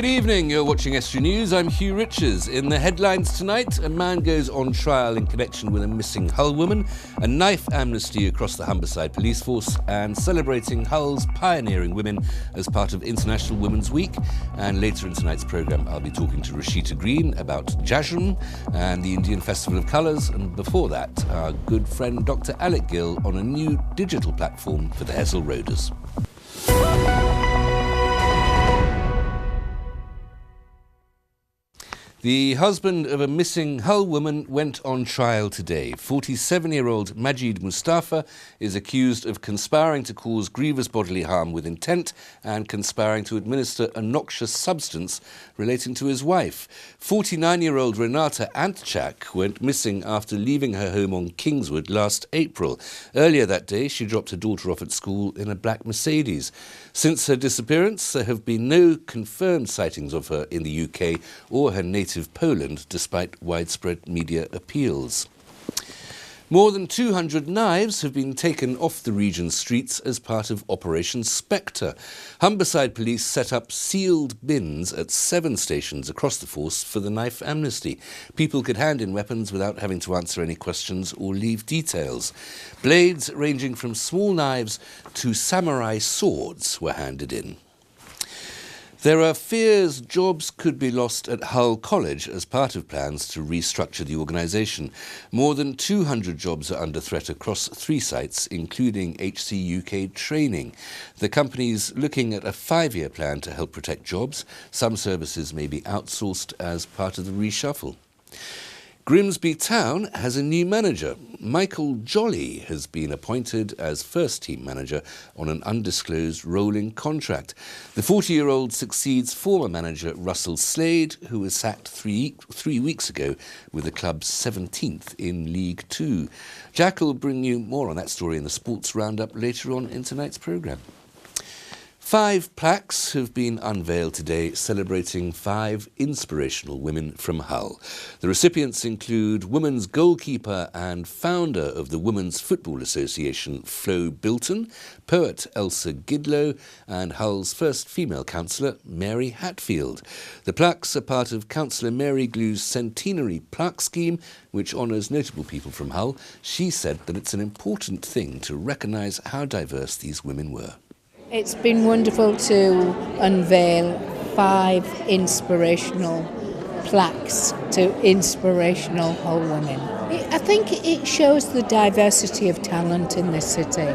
Good evening, you're watching Estuary News. I'm Hugh Richards. In the headlines tonight, a man goes on trial in connection with a missing Hull woman, a knife amnesty across the Humberside police force, and celebrating Hull's pioneering women as part of International Women's Week. And later in tonight's programme, I'll be talking to Rachita Green about Jashram and the Indian Festival of Colours. And before that, our good friend Dr. Alec Gill on a new digital platform for the Hessel Roaders. The husband of a missing Hull woman went on trial today. 47-year-old Majid Mustafa is accused of conspiring to cause grievous bodily harm with intent and conspiring to administer a noxious substance relating to his wife. 49-year-old Renata Antchak went missing after leaving her home on Kingswood last April. Earlier that day, she dropped her daughter off at school in a black Mercedes. Since her disappearance, there have been no confirmed sightings of her in the UK or her native Poland, despite widespread media appeals. More than 200 knives have been taken off the region's streets as part of Operation Spectre. Humberside police set up sealed bins at 7 stations across the force for the knife amnesty. People could hand in weapons without having to answer any questions or leave details. Blades ranging from small knives to samurai swords were handed in. There are fears jobs could be lost at Hull College as part of plans to restructure the organisation. More than 200 jobs are under threat across 3 sites, including HC UK Training. The company's looking at a 5-year plan to help protect jobs. Some services may be outsourced as part of the reshuffle. Grimsby Town has a new manager. Michael Jolly has been appointed as first team manager on an undisclosed rolling contract. The 40-year-old succeeds former manager Russell Slade, who was sacked three weeks ago with the club's 17th in League Two. Jack will bring you more on that story in the sports roundup later on in tonight's programme. 5 plaques have been unveiled today celebrating 5 inspirational women from Hull. The recipients include women's goalkeeper and founder of the Women's Football Association, Flo Bilton, poet Elsa Gidlow, and Hull's first female councillor, Mary Hatfield. The plaques are part of Councillor Mary Glue's centenary plaque scheme, which honours notable people from Hull. She said that it's an important thing to recognise how diverse these women were. It's been wonderful to unveil 5 inspirational plaques to inspirational Hull women. I think it shows the diversity of talent in this city.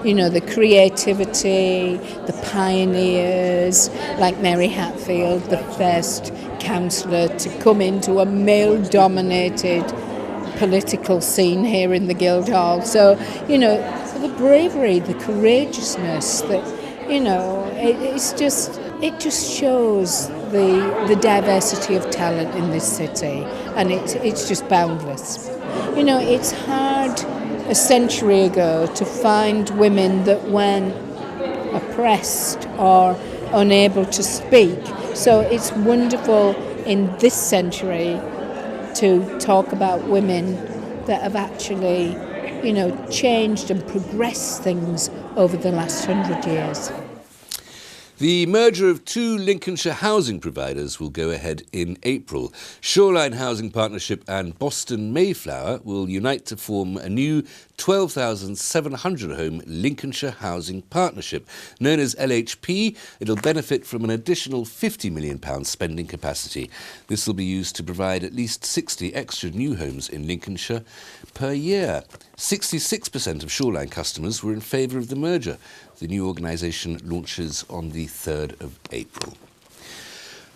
You know, the creativity, the pioneers, like Mary Hatfield, the first councillor to come into a male-dominated political scene here in the Guildhall. So, you know, the bravery, the courageousness, it just shows the diversity of talent in this city, and it's just boundless. You know, it's hard a century ago to find women that weren't oppressed or unable to speak. So it's wonderful in this century to talk about women that have actually, you know, changed and progressed things over the last 100 years. The merger of 2 Lincolnshire housing providers will go ahead in April. Shoreline Housing Partnership and Boston Mayflower will unite to form a new 12,700-home Lincolnshire Housing Partnership. Known as LHP, it'll benefit from an additional £50 million spending capacity. This will be used to provide at least 60 extra new homes in Lincolnshire per year. 66% of Shoreline customers were in favour of the merger. The new organisation launches on the 3rd of April.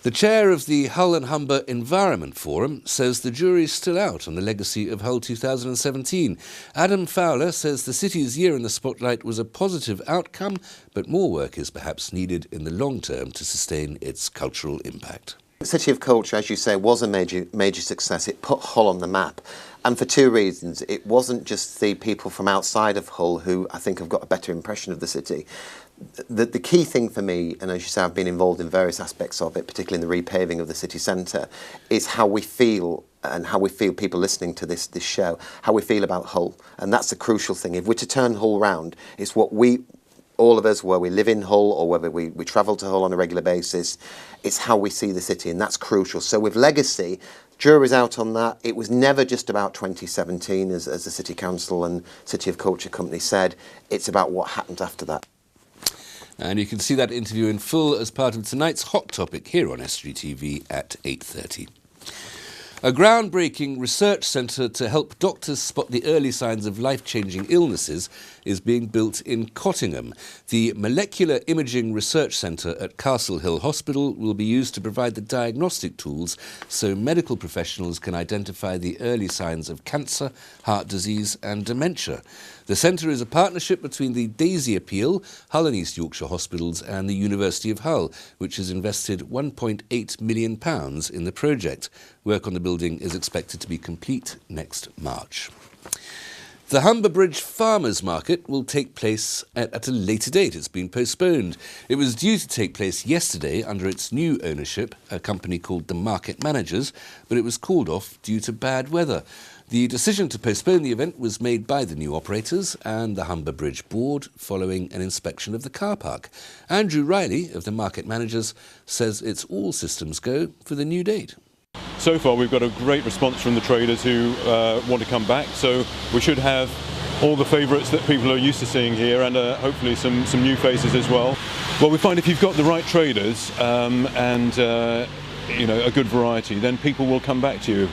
The chair of the Hull and Humber Environment Forum says the jury's still out on the legacy of Hull 2017. Adam Fowler says the city's year in the spotlight was a positive outcome, but more work is perhaps needed in the long term to sustain its cultural impact. The City of Culture, as you say, was a major success. It put Hull on the map. And for 2 reasons. It wasn't just the people from outside of Hull who I think have got a better impression of the city. The key thing for me, and as you say, I've been involved in various aspects of it, particularly in the repaving of the city centre, is how we feel and how we feel people listening to this show, how we feel about Hull. And that's the crucial thing. If we're to turn Hull round, it's what we all of us, where we live in Hull or whether we travel to Hull on a regular basis, it's how we see the city, and that's crucial. So with legacy, jury's out on that. It was never just about 2017, as the City Council and City of Culture Company said. It's about what happened after that. And you can see that interview in full as part of tonight's Hot Topic here on Estuary TV at 8:30. A groundbreaking research centre to help doctors spot the early signs of life-changing illnesses is being built in Cottingham. The Molecular Imaging Research Centre at Castle Hill Hospital will be used to provide the diagnostic tools so medical professionals can identify the early signs of cancer, heart disease and dementia. The centre is a partnership between the Daisy Appeal, Hull and East Yorkshire Hospitals and the University of Hull, which has invested £1.8 million in the project. Work on the building is expected to be complete next March. The Humber Bridge Farmers Market will take place at a later date. It's been postponed. It was due to take place yesterday under its new ownership, a company called the Market Managers, but it was called off due to bad weather. The decision to postpone the event was made by the new operators and the Humber Bridge Board following an inspection of the car park. Andrew Riley of the Market Managers says it's all systems go for the new date. So far we've got a great response from the traders who want to come back, so we should have all the favourites that people are used to seeing here and hopefully some new faces as well. Well, we find if you've got the right traders and a good variety, then people will come back to you.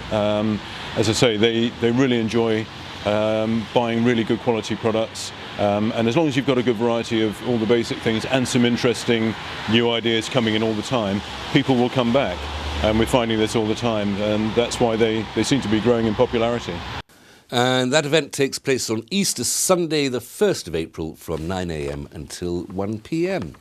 As I say, they really enjoy buying really good quality products, and as long as you've got a good variety of all the basic things and some interesting new ideas coming in all the time, people will come back. And we're finding this all the time, and that's why they seem to be growing in popularity. And that event takes place on Easter Sunday, the 1st of April, from 9 a.m. until 1 p.m.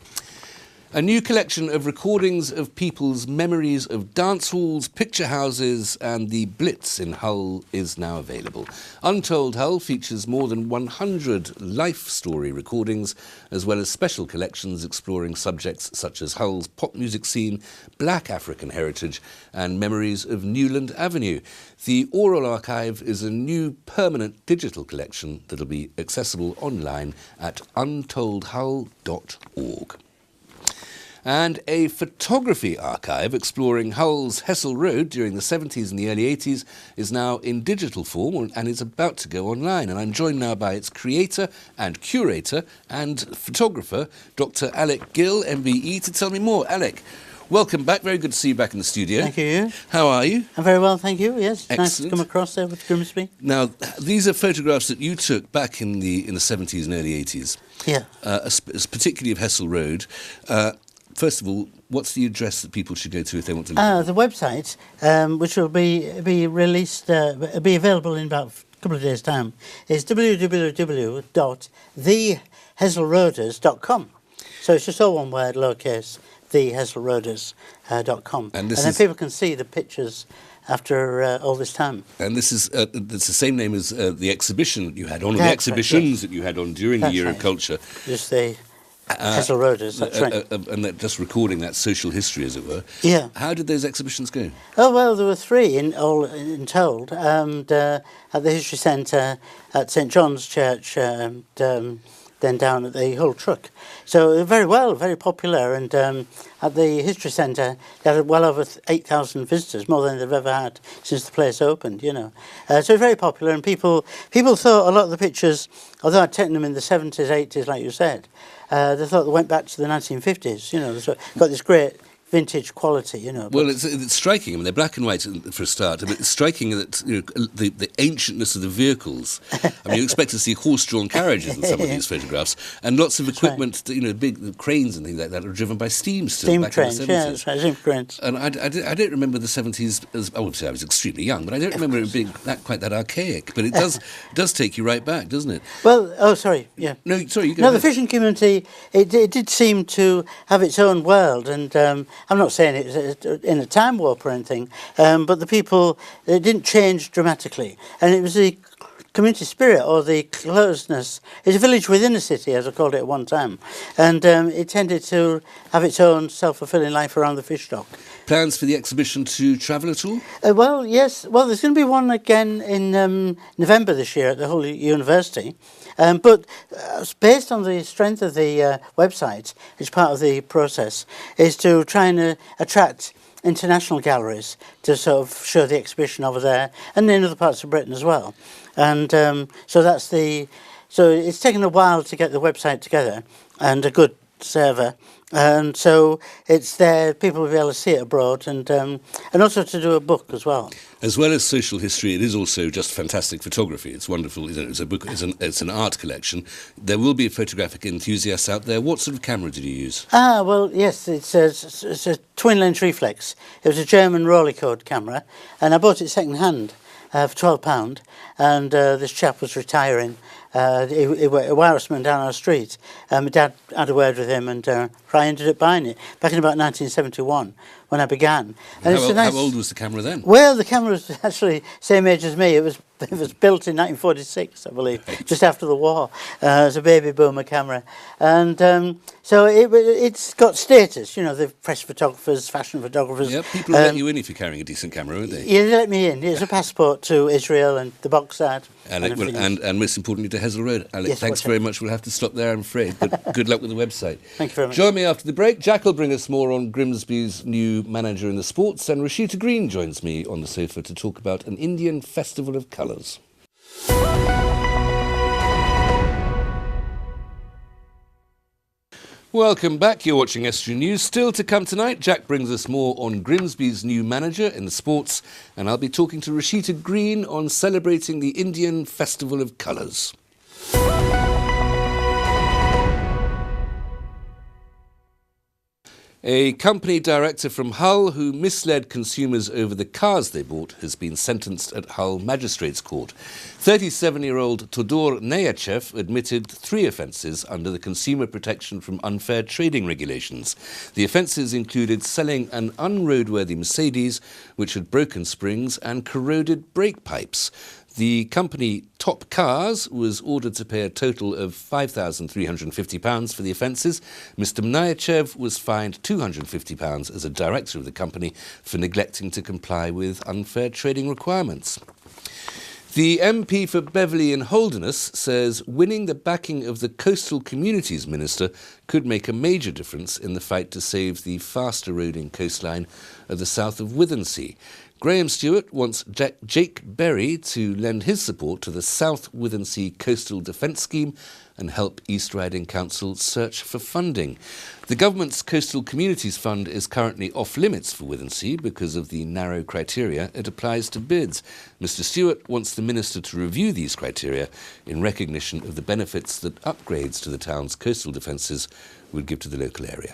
A new collection of recordings of people's memories of dance halls, picture houses and the Blitz in Hull is now available. Untold Hull features more than 100 life story recordings, as well as special collections exploring subjects such as Hull's pop music scene, black African heritage and memories of Newland Avenue. The Oral Archive is a new permanent digital collection that will be accessible online at untoldhull.org. And a photography archive exploring Hull's Hessel Road during the 70s and the early 80s is now in digital form and is about to go online. And I'm joined now by its creator and curator and photographer, Dr. Alec Gill, MBE, to tell me more. Alec, welcome back. Very good to see you back in the studio. Thank you. How are you? I'm very well, thank you. Yes, excellent. Nice to come across there with Grimsby. Now, these are photographs that you took back in the 70s and early 80s. Yeah. Particularly of Hessel Road. First of all, what's the address that people should go to if they want to look? The website, which will be released, be available in about a couple of days' time, is www.thehesselroaders.com. So it's just all one word, lowercase, thehesselroaders.com. And then people can see the pictures after all this time. And this is it's the same name as the exhibition that you had on, or the exhibitions that you had on during the Year of Culture. Just the Hessel Roaders, that's right. And that, just recording that social history, as it were. Yeah. How did those exhibitions go? Oh, well, there were three in told, and at the History Centre, at St John's Church, and then down at the Hull Truck. So very well, very popular, and at the History Centre they had well over 8,000 visitors, more than they've ever had since the place opened, you know. So very popular, and people thought a lot of the pictures, although I'd taken them in the 70s, 80s, like you said, they thought they went back to the 1950s, you know. They've got this great vintage quality, you know. Well, it's striking. I mean, they're black and white for a start, but it's striking that the ancientness of the vehicles. I mean, you expect to see horse-drawn carriages in some of these photographs, and lots of equipment, big cranes and things like that are driven by steam still. Steam back trains, in the 70s. yeah, that's right, steam trains. And I don't remember the 70s as, I would say I was extremely young, but I don't remember it being quite that archaic. But it does take you right back, doesn't it? Well, sorry, yeah. No, sorry, you go No, ahead. the fishing community, it did seem to have its own world, and I'm not saying it's in a time warp or anything, but the people, it didn't change dramatically, and it was the community spirit or the closeness. It's a village within a city, as I called it at one time, and it tended to have its own self-fulfilling life around the fish dock. Plans for the exhibition to travel at all? Well, yes. Well, there's going to be one again in November this year at the Holi University. But based on the strength of the website, which part of the process is to try and attract international galleries to sort of show the exhibition over there and in other parts of Britain as well. And so it's taken a while to get the website together and a good server. And so it's there, people will be able to see it abroad and also to do a book as well. As well as social history, it is also just fantastic photography. It's wonderful. It's a book. It's an art collection. There will be photographic enthusiasts out there. What sort of camera did you use? Well, yes, it's a twin-lens reflex. It was a German Rolleicode camera, and I bought it second-hand for £12, and this chap was retiring. He a wirelessman down our street. My dad had a word with him, and I ended up buying it back in about 1971 when I began. And how old was the camera then? Well, the camera was actually same age as me. It was built in 1946, I believe, right, just after the war. It was a baby boomer camera, and so it's got status. You know, the press photographers, fashion photographers. Yeah, people will let you in if you're carrying a decent camera, won't they? Yeah, they let me in. It's a passport to Israel and the box art. And most importantly to Hessel Road. Alec, Yes, thanks very much. We'll have to stop there, I'm afraid. But good luck with the website. Thank you very much. Join me after the break. Jack will bring us more on Grimsby's new manager in the sports, and Rachita Green joins me on the sofa to talk about an Indian festival of colours. Welcome back. You're watching Estuary News. Still to come tonight, Jack brings us more on Grimsby's new manager in the sports, and I'll be talking to Rachita Green on celebrating the Indian Festival of Colours. A company director from Hull who misled consumers over the cars they bought has been sentenced at Hull Magistrates Court. 37-year-old Todor Neyachev admitted 3 offences under the Consumer Protection from Unfair Trading regulations. The offences included selling an unroadworthy Mercedes which had broken springs and corroded brake pipes. The company Top Cars was ordered to pay a total of £5,350 for the offences. Mr. Neyachev was fined £250 as a director of the company for neglecting to comply with unfair trading requirements. The MP for Beverley and Holderness says winning the backing of the Coastal Communities Minister could make a major difference in the fight to save the fast-eroding coastline of the south of Withensea. Graham Stewart wants Jake Berry to lend his support to the South Withensea Coastal Defence Scheme and help East Riding Council search for funding. The government's Coastal Communities Fund is currently off limits for Withensea because of the narrow criteria it applies to bids. Mr. Stewart wants the Minister to review these criteria in recognition of the benefits that upgrades to the town's coastal defences would give to the local area.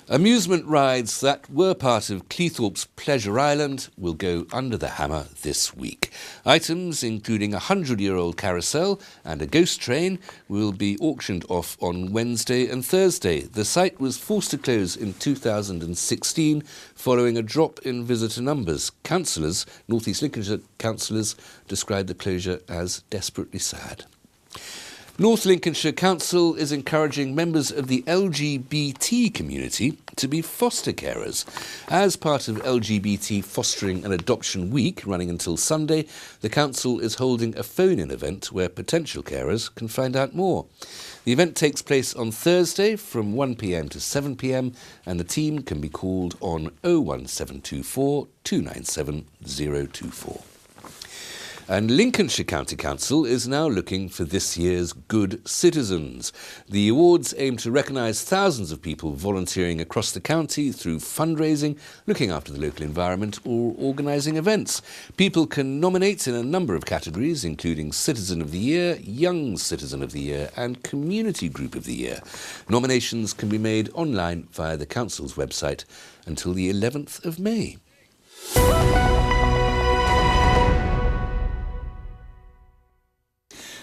Amusement rides that were part of Cleethorpes Pleasure Island will go under the hammer this week. Items including a 100-year-old carousel and a ghost train will be auctioned off on Wednesday and Thursday. The site was forced to close in 2016 following a drop in visitor numbers. Councillors, North East Lincolnshire councillors, described the closure as desperately sad. North Lincolnshire Council is encouraging members of the LGBT community to be foster carers. As part of LGBT Fostering and Adoption Week, running until Sunday, the Council is holding a phone-in event where potential carers can find out more. The event takes place on Thursday from 1 p.m. to 7 p.m, and the team can be called on 01724 297 024. And Lincolnshire County Council is now looking for this year's Good Citizens. The awards aim to recognise thousands of people volunteering across the county through fundraising, looking after the local environment or organising events. People can nominate in a number of categories, including Citizen of the Year, Young Citizen of the Year and Community Group of the Year. Nominations can be made online via the Council's website until the 11th of May.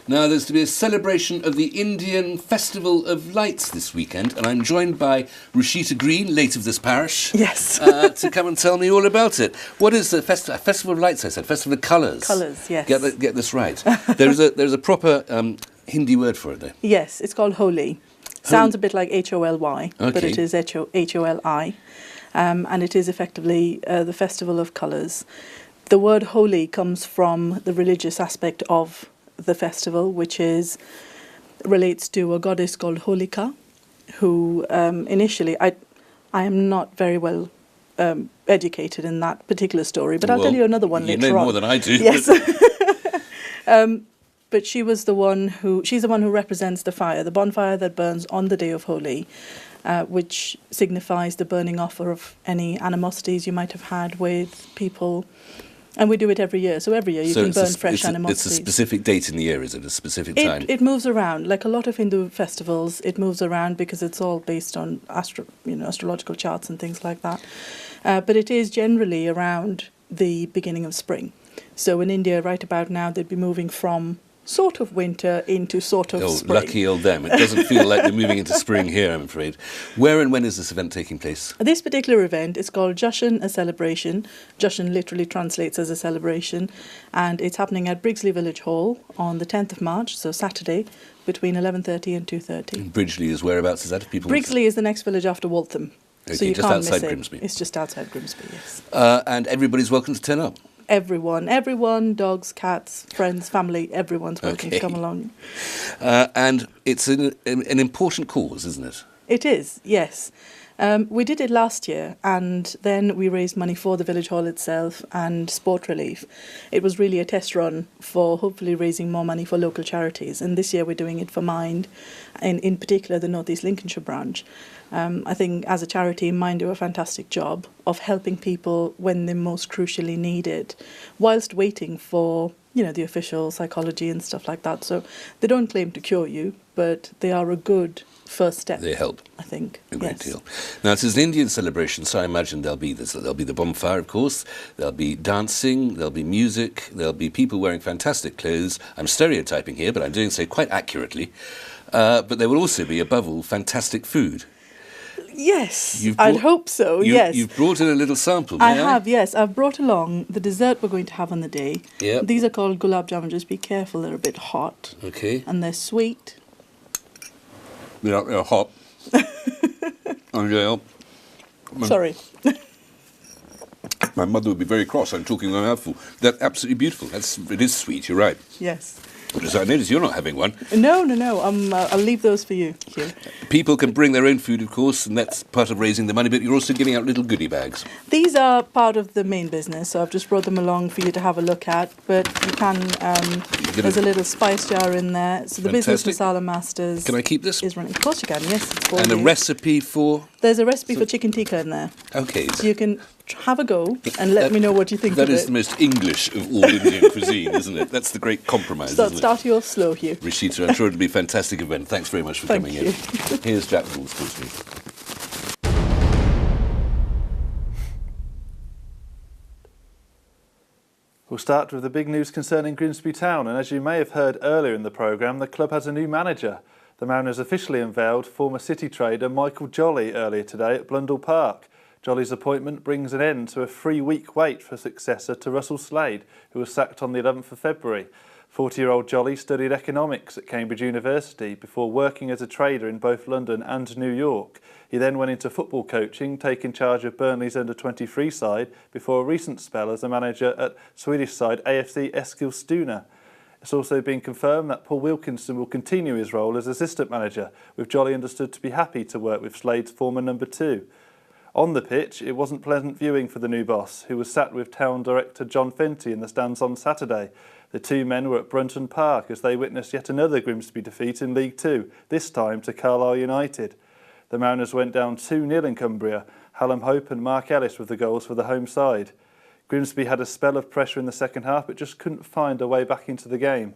Now, there's to be a celebration of the Indian Festival of Lights this weekend, and I'm joined by Rachita Green, late of this parish, Yes. to come and tell me all about it. What is the Festival of Lights, I said? Festival of Colours. Colours, yes. Get this right. There's a proper Hindi word for it, though. Yes, it's called Holi. Sounds a bit like Holy, but Okay. it is Holi. And it is effectively the Festival of Colours. The word Holi comes from the religious aspect of the festival, which relates to a goddess called Holika, who initially, I am not very well educated in that particular story, but I'll tell you another one later on. You know more than I do. Yes. But she's the one who represents the fire, the bonfire that burns on the day of Holi, which signifies the burning off of any animosities you might have had with people. And we do it every year. So every year you can burn fresh animosities. It's a specific date in the year, is it? A specific time? It moves around. Like a lot of Hindu festivals, it moves around because it's all based on astrological charts and things like that. But it is generally around the beginning of spring. So in India, right about now, they'd be moving from sort of winter into sort of spring. Lucky old them. It doesn't feel like they're moving into spring here, I'm afraid. Where and when is this event taking place? This particular event is called Jashan, a celebration. Jashan literally translates as a celebration. And it's happening at Brigsley Village Hall on the 10th of March, so Saturday, between 11:30 and 2:30. Bridgeley is whereabouts? Is that if people? Brigsley is the next village after Waltham. Okay, so you just can't outside miss it. Grimsby. It's just outside Grimsby, yes. And everybody's welcome to turn up. Everyone, dogs, cats, friends, family, everyone's welcome to come along. And it's an important cause, isn't it? It is, yes. We did it last year, and then we raised money for the village hall itself and Sport Relief. It was really a test run for hopefully raising more money for local charities, and this year we're doing it for Mind, in particular the North East Lincolnshire branch. I think as a charity, Mind do a fantastic job of helping people when they most crucially need it, whilst waiting for the official psychology and stuff like that. So they don't claim to cure you, but they are a good first step. They help, I think, a great deal. Now, it's an Indian celebration, so I imagine there'll be the bonfire, of course. There'll be dancing. There'll be music. There'll be people wearing fantastic clothes. I'm stereotyping here, but I'm doing so quite accurately. But there will also be, above all, fantastic food. Yes, I'd hope so, yes. You've brought in a little sample, I have, yes. I've brought along the dessert we're going to have on the day. Yep. These are called gulab jamun. Just be careful, they're a bit hot. Okay. And they're sweet. They're hot. Sorry. My mother would be very cross. I'm talking my mouthful. They're absolutely beautiful. It is sweet, you're right. Yes. So I notice you're not having one. No. I'll leave those for you, Hugh. People can bring their own food, of course, and that's part of raising the money, but you're also giving out little goodie bags. These are part of the main business, so I've just brought them along for you to have a look at. But you can, there's a little spice jar in there. So the Fantastic. Business Masala Masters. Can I keep this? Is running. Of course you can, yes. It's for And you. a recipe for? There's a recipe for chicken tikka in there. Okay. So you can have a go and let me know what you think of it. That is the most English of all Indian cuisine, isn't it? That's the great compromise, isn't it? Start you off slow, Hugh. Rachita, I'm sure it'll be a fantastic event. Thanks very much for coming in. Here's Jack Bull's Street. We'll start with the big news concerning Grimsby Town, and as you may have heard earlier in the programme, the club has a new manager. The Mariners officially unveiled former City trader Michael Jolly earlier today at Blundell Park. Jolly's appointment brings an end to a 3-week wait for a successor to Russell Slade, who was sacked on the 11th of February. 40-year-old Jolly studied economics at Cambridge University before working as a trader in both London and New York. He then went into football coaching, taking charge of Burnley's under-23 side before a recent spell as a manager at Swedish side AFC Eskilstuna. It's also been confirmed that Paul Wilkinson will continue his role as assistant manager, with Jolly understood to be happy to work with Slade's former number 2. On the pitch, it wasn't pleasant viewing for the new boss, who was sat with town director John Fenty in the stands on Saturday. The two men were at Brunton Park as they witnessed yet another Grimsby defeat in League Two, this time to Carlisle United. The Mariners went down 2-0 in Cumbria. Hallam Hope and Mark Ellis with the goals for the home side. Grimsby had a spell of pressure in the second half but just couldn't find a way back into the game.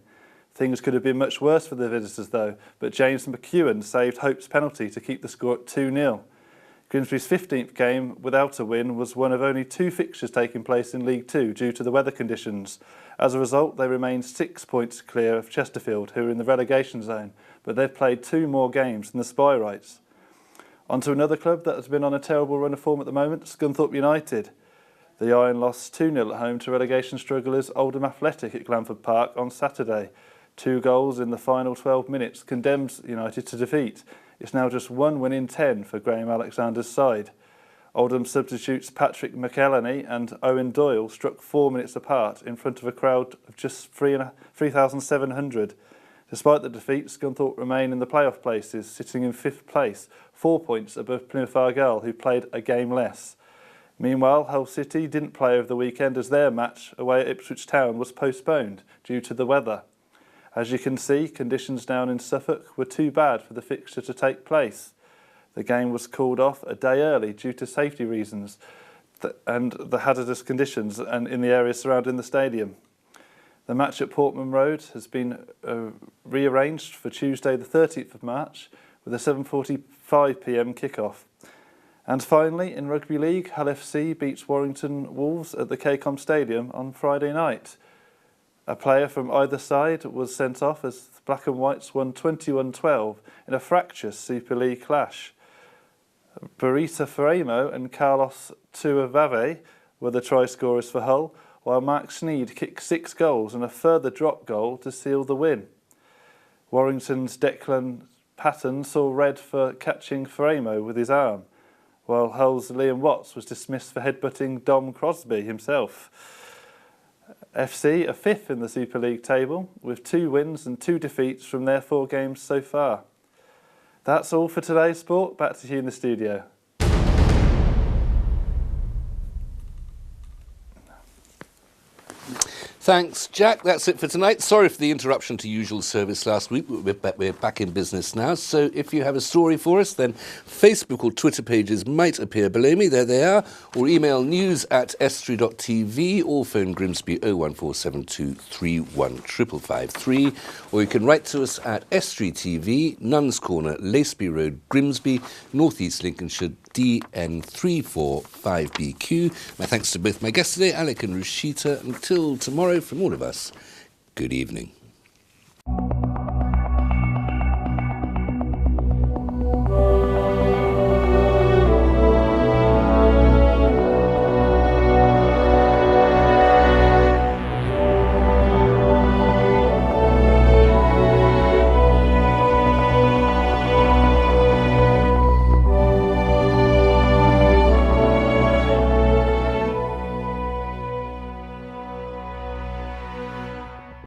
Things could have been much worse for the visitors though, but James McEwen saved Hope's penalty to keep the score at 2-0. Grimsby's 15th game without a win was one of only 2 fixtures taking place in League Two due to the weather conditions. As a result, they remained 6 points clear of Chesterfield, who are in the relegation zone, but they've played 2 more games than the Spyrights. On to another club that has been on a terrible run of form at the moment, Scunthorpe United. The Iron lost 2-0 at home to relegation strugglers Oldham Athletic at Glanford Park on Saturday. 2 goals in the final 12 minutes condemns United to defeat. It's now just 1 win in 10 for Graham Alexander's side. Oldham substitutes Patrick McElhenney and Owen Doyle struck 4 minutes apart in front of a crowd of just 3,700. Despite the defeat, Scunthorpe remain in the playoff places, sitting in 5th place, 4 points above Plymouth Argyle, who played a game less. Meanwhile, Hull City didn't play over the weekend as their match away at Ipswich Town was postponed due to the weather. As you can see, conditions down in Suffolk were too bad for the fixture to take place. The game was called off a day early due to safety reasons and the hazardous conditions in the area surrounding the stadium. The match at Portman Road has been rearranged for Tuesday the 30th of March with a 7:45 p.m. kick-off. And finally, in Rugby League, Hull FC beats Warrington Wolves at the KCOM Stadium on Friday night. A player from either side was sent off as the Black and Whites won 21-12 in a fractious Super League clash. Barita Ferramo and Carlos Tuavave were the try scorers for Hull, while Mark Sneed kicked 6 goals and a further drop goal to seal the win. Warrington's Declan Patton saw red for catching Ferramo with his arm, while Hull's Liam Watts was dismissed for headbutting Dom Crosby himself. FC are 5th in the Super League table with 2 wins and 2 defeats from their 4 games so far. That's all for today's sport. Back to you in the studio. Thanks, Jack. That's it for tonight. Sorry for the interruption to usual service last week. We're back in business now. So if you have a story for us, then Facebook or Twitter pages might appear below me. There they are. Or email news@estuary.tv or phone Grimsby 01472 31553. Or you can write to us at Estuary TV, Nuns Corner, Laceby Road, Grimsby, North East Lincolnshire, DN345BQ. My thanks to both my guests today, Alec and Rachita. Until tomorrow, from all of us, good evening.